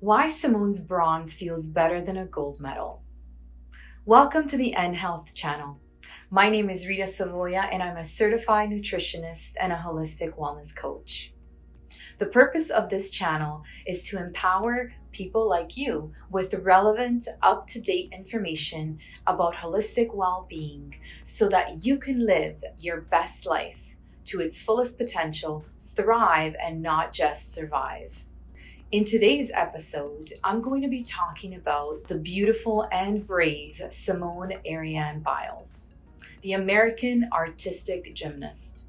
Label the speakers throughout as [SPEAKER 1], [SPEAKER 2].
[SPEAKER 1] Why Simone's bronze feels better than a gold medal. Welcome to the N Health channel. My name is Rita Savoya and I'm a certified nutritionist and a holistic wellness coach. The purpose of this channel is to empower people like you with relevant, up-to-date information about holistic well-being so that you can live your best life to its fullest potential, thrive, and not just survive. In today's episode, I'm going to be talking about the beautiful and brave Simone Biles, the American artistic gymnast.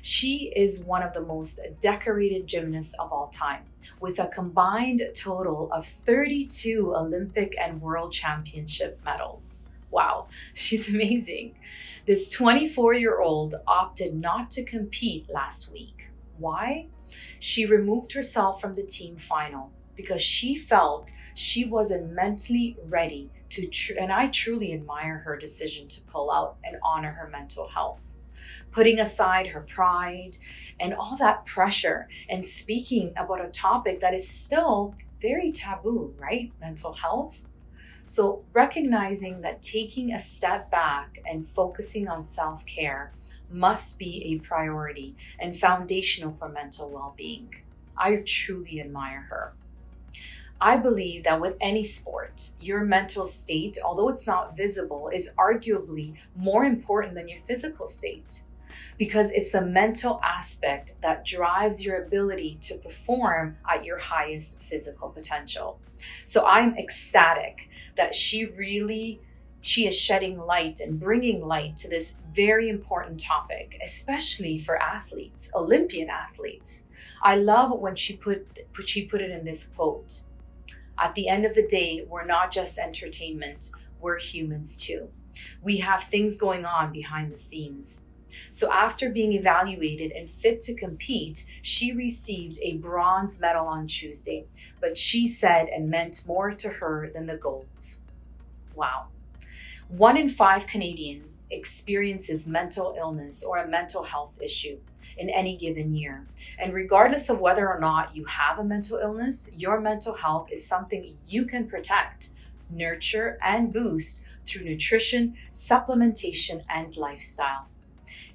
[SPEAKER 1] She is one of the most decorated gymnasts of all time, with a combined total of 32 Olympic and World Championship medals. Wow, she's amazing. This 24-year-old opted not to compete last week. Why? She removed herself from the team final because she felt she wasn't mentally ready to, and I truly admire her decision to pull out and honor her mental health. Putting aside her pride and all that pressure and speaking about a topic that is still very taboo, right? Mental health. So recognizing that taking a step back and focusing on self-care must be a priority and foundational for mental well-being. I truly admire her. I believe that with any sport, your mental state, although it's not visible, is arguably more important than your physical state because it's the mental aspect that drives your ability to perform at your highest physical potential. So I'm ecstatic that she is shedding light and bringing light to this very important topic, especially for athletes, Olympian athletes. I love when she put it in this quote. At the end of the day, we're not just entertainment, we're humans too. We have things going on behind the scenes. So after being evaluated and fit to compete, she received a bronze medal on Tuesday, but she said it meant more to her than the golds. Wow. 1 in 5 Canadians experiences mental illness or a mental health issue in any given year. And regardless of whether or not you have a mental illness, your mental health is something you can protect, nurture, and boost through nutrition, supplementation, and lifestyle.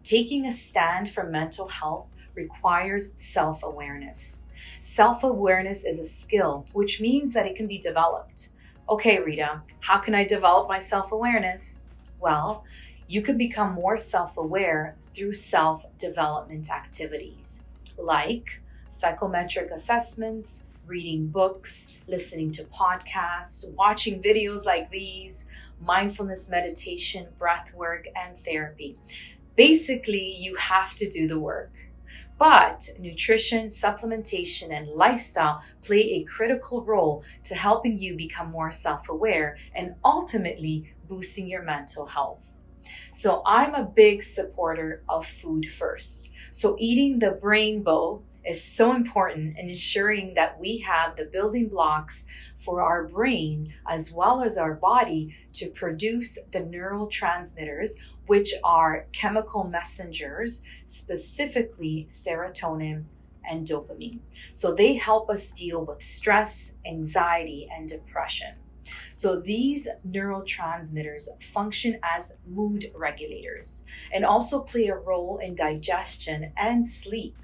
[SPEAKER 1] Taking a stand for mental health requires self-awareness. Self-awareness is a skill, which means that it can be developed. Okay, Rita, how can I develop my self-awareness? Well, you can become more self-aware through self-development activities like psychometric assessments, reading books, listening to podcasts, watching videos like these, mindfulness meditation, breath work, and therapy. Basically, you have to do the work. But nutrition, supplementation, and lifestyle play a critical role to helping you become more self-aware and ultimately boosting your mental health. So I'm a big supporter of food first. So eating the brainbow is so important in ensuring that we have the building blocks for our brain as well as our body to produce the neurotransmitters, which are chemical messengers, specifically serotonin and dopamine. So they help us deal with stress, anxiety, and depression. So these neurotransmitters function as mood regulators and also play a role in digestion and sleep.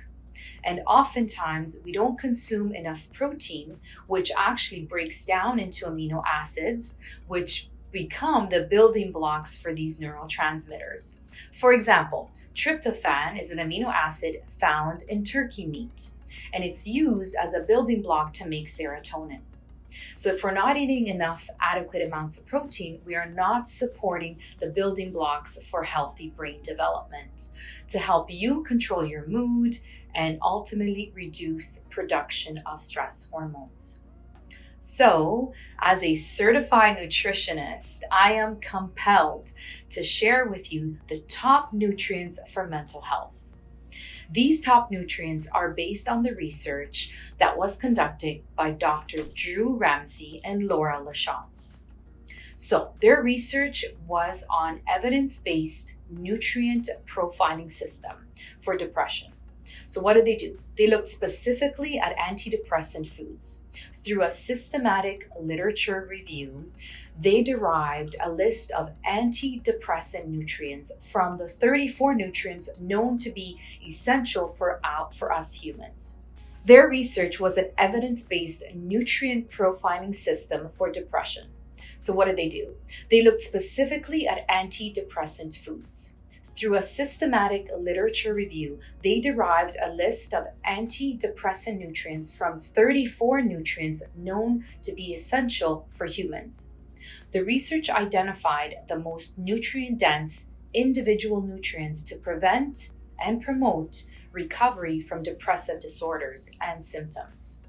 [SPEAKER 1] And oftentimes we don't consume enough protein, which actually breaks down into amino acids, which become the building blocks for these neurotransmitters. For example, tryptophan is an amino acid found in turkey meat, and it's used as a building block to make serotonin. So if we're not eating enough adequate amounts of protein, we are not supporting the building blocks for healthy brain development to help you control your mood and ultimately reduce production of stress hormones. So, as a certified nutritionist, I am compelled to share with you the top nutrients for mental health. These top nutrients are based on the research that was conducted by Dr. Drew Ramsey and Laura Lachance. So their research was on evidence-based nutrient profiling system for depression. So what do? They looked specifically at antidepressant foods. Through a systematic literature review, they derived a list of antidepressant nutrients from the 34 nutrients known to be essential for us humans. Their research was an evidence-based nutrient profiling system for depression. So what do? They looked specifically at antidepressant foods. Through a systematic literature review, they derived a list of antidepressant nutrients from 34 nutrients known to be essential for humans. The research identified the most nutrient-dense individual nutrients to prevent and promote recovery from depressive disorders and symptoms.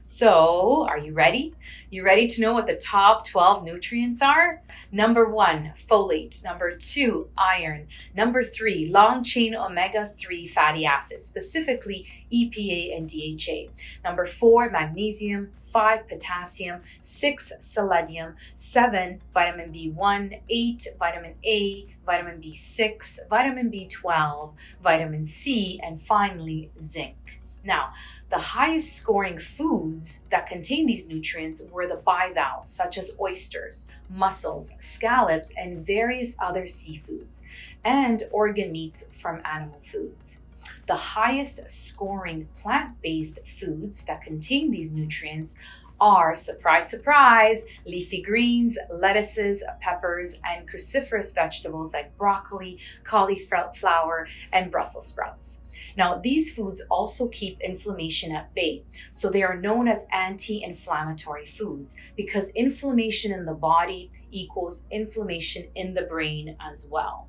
[SPEAKER 1] So, are you ready? You ready to know what the top 12 nutrients are? Number 1, folate. Number 2, iron. Number 3, long-chain omega-3 fatty acids, specifically EPA and DHA. Number 4, magnesium. 5, potassium. 6, selenium. 7, vitamin B1. 8, vitamin A. Vitamin B6. Vitamin B12. Vitamin C. And finally, zinc. Now, the highest scoring foods that contain these nutrients were the bivalves, such as oysters, mussels, scallops, and various other seafoods, and organ meats from animal foods. The highest scoring plant-based foods that contain these nutrients are, surprise, surprise, leafy greens, lettuces, peppers, and cruciferous vegetables like broccoli, cauliflower, and Brussels sprouts. Now, these foods also keep inflammation at bay, so they are known as anti-inflammatory foods because inflammation in the body equals inflammation in the brain as well.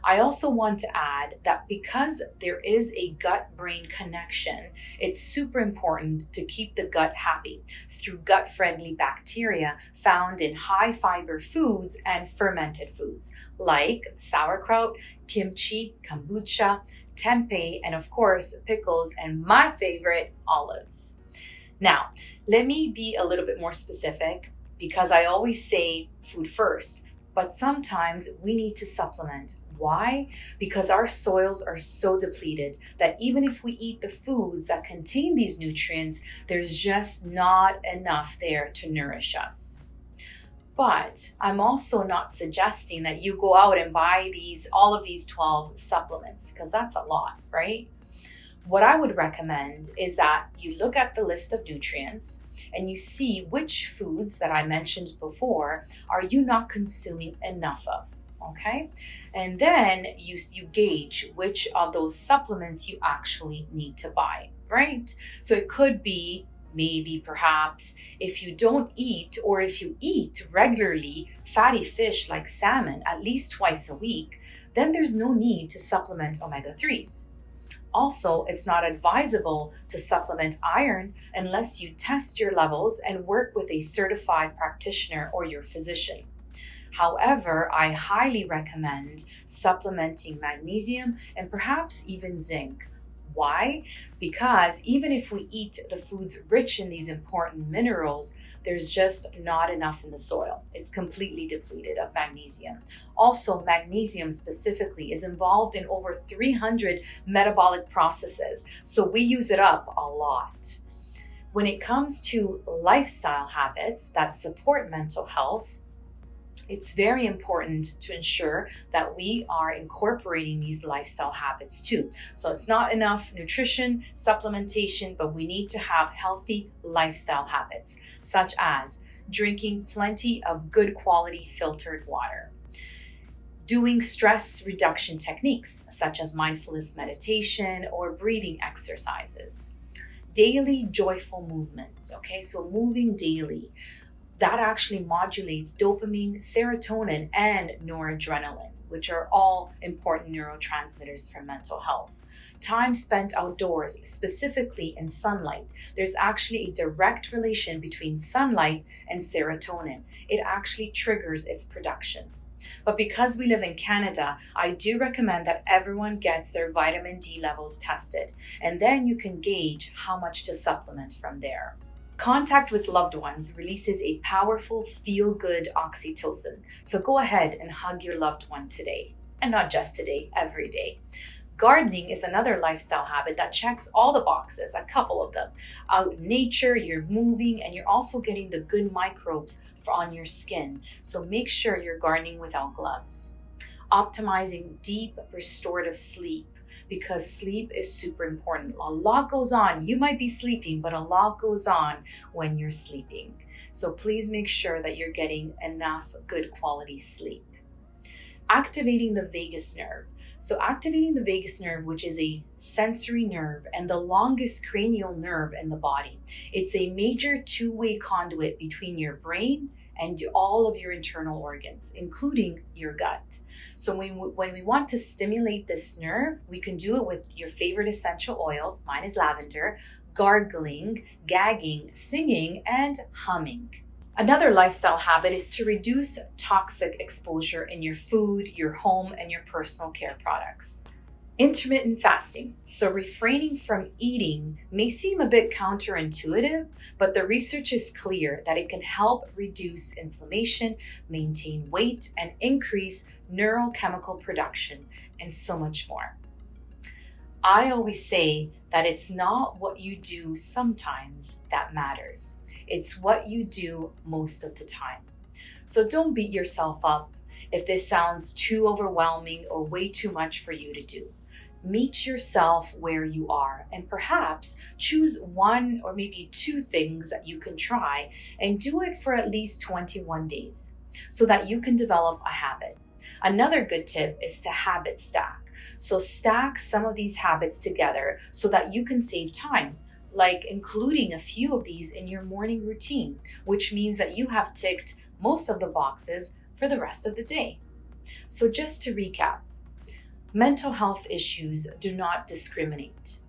[SPEAKER 1] I also want to add that because there is a gut-brain connection, it's super important to keep the gut happy through gut-friendly bacteria found in high-fiber foods and fermented foods like sauerkraut, kimchi, kombucha, tempeh, and of course, pickles, and my favorite, olives. Now, let me be a little bit more specific because I always say food first, but sometimes we need to supplement. Why? Because our soils are so depleted that even if we eat the foods that contain these nutrients, there's just not enough there to nourish us. But I'm also not suggesting that you go out and buy all of these 12 supplements, because that's a lot, right? What I would recommend is that you look at the list of nutrients and you see which foods that I mentioned before are you not consuming enough of. Okay, and then you gauge which of those supplements you actually need to buy, right? So it could be maybe perhaps if you don't eat, or if you eat regularly fatty fish like salmon at least twice a week, then there's no need to supplement omega-3s. Also, it's not advisable to supplement iron unless you test your levels and work with a certified practitioner or your physician. However, I highly recommend supplementing magnesium and perhaps even zinc. Why? Because even if we eat the foods rich in these important minerals, there's just not enough in the soil. It's completely depleted of magnesium. Also, magnesium specifically is involved in over 300 metabolic processes, so we use it up a lot. When it comes to lifestyle habits that support mental health, it's very important to ensure that we are incorporating these lifestyle habits too. So it's not enough nutrition, supplementation, but we need to have healthy lifestyle habits, such as drinking plenty of good quality filtered water, doing stress reduction techniques, such as mindfulness meditation or breathing exercises, daily joyful movement, okay? So moving daily. That actually modulates dopamine, serotonin, and noradrenaline, which are all important neurotransmitters for mental health. Time spent outdoors, specifically in sunlight. There's actually a direct relation between sunlight and serotonin. It actually triggers its production. But because we live in Canada, I do recommend that everyone gets their vitamin D levels tested, and then you can gauge how much to supplement from there. Contact with loved ones releases a powerful feel-good oxytocin. So go ahead and hug your loved one today. And not just today, every day. Gardening is another lifestyle habit that checks all the boxes, a couple of them. Out in nature, you're moving, and you're also getting the good microbes on your skin. So make sure you're gardening without gloves. Optimizing deep restorative sleep, because sleep is super important. A lot goes on. You might be sleeping, but a lot goes on when you're sleeping. So please make sure that you're getting enough good quality sleep. Activating the vagus nerve. So activating the vagus nerve, which is a sensory nerve and the longest cranial nerve in the body. It's a major two-way conduit between your brain and all of your internal organs, including your gut. So when we want to stimulate this nerve, we can do it with your favorite essential oils. Mine is lavender, gargling, gagging, singing, and humming. Another lifestyle habit is to reduce toxic exposure in your food, your home, and your personal care products. Intermittent fasting. So refraining from eating may seem a bit counterintuitive, but the research is clear that it can help reduce inflammation, maintain weight, and increase neurochemical production, and so much more. I always say that it's not what you do sometimes that matters. It's what you do most of the time. So don't beat yourself up if this sounds too overwhelming or way too much for you to do. Meet yourself where you are and perhaps choose one or maybe two things that you can try and do it for at least 21 days so that you can develop a habit. Another good tip is to habit stack. So stack some of these habits together so that you can save time, like including a few of these in your morning routine, which means that you have ticked most of the boxes for the rest of the day. So just to recap, mental health issues do not discriminate.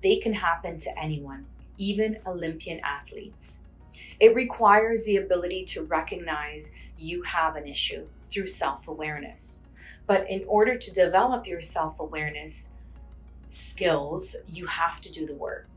[SPEAKER 1] They can happen to anyone, even Olympian athletes. It requires the ability to recognize you have an issue through self-awareness. But in order to develop your self-awareness skills, you have to do the work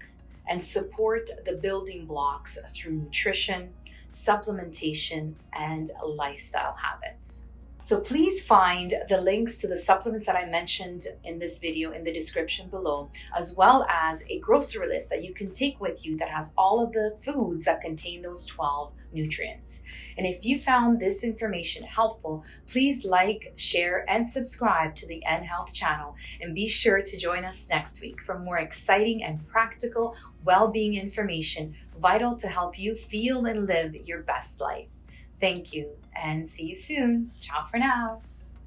[SPEAKER 1] and support the building blocks through nutrition, supplementation, and lifestyle habits. So please find the links to the supplements that I mentioned in this video in the description below, as well as a grocery list that you can take with you that has all of the foods that contain those 12 nutrients. And if you found this information helpful, please like, share, and subscribe to the N Health channel. And be sure to join us next week for more exciting and practical well-being information vital to help you feel and live your best life. Thank you and see you soon. Ciao for now.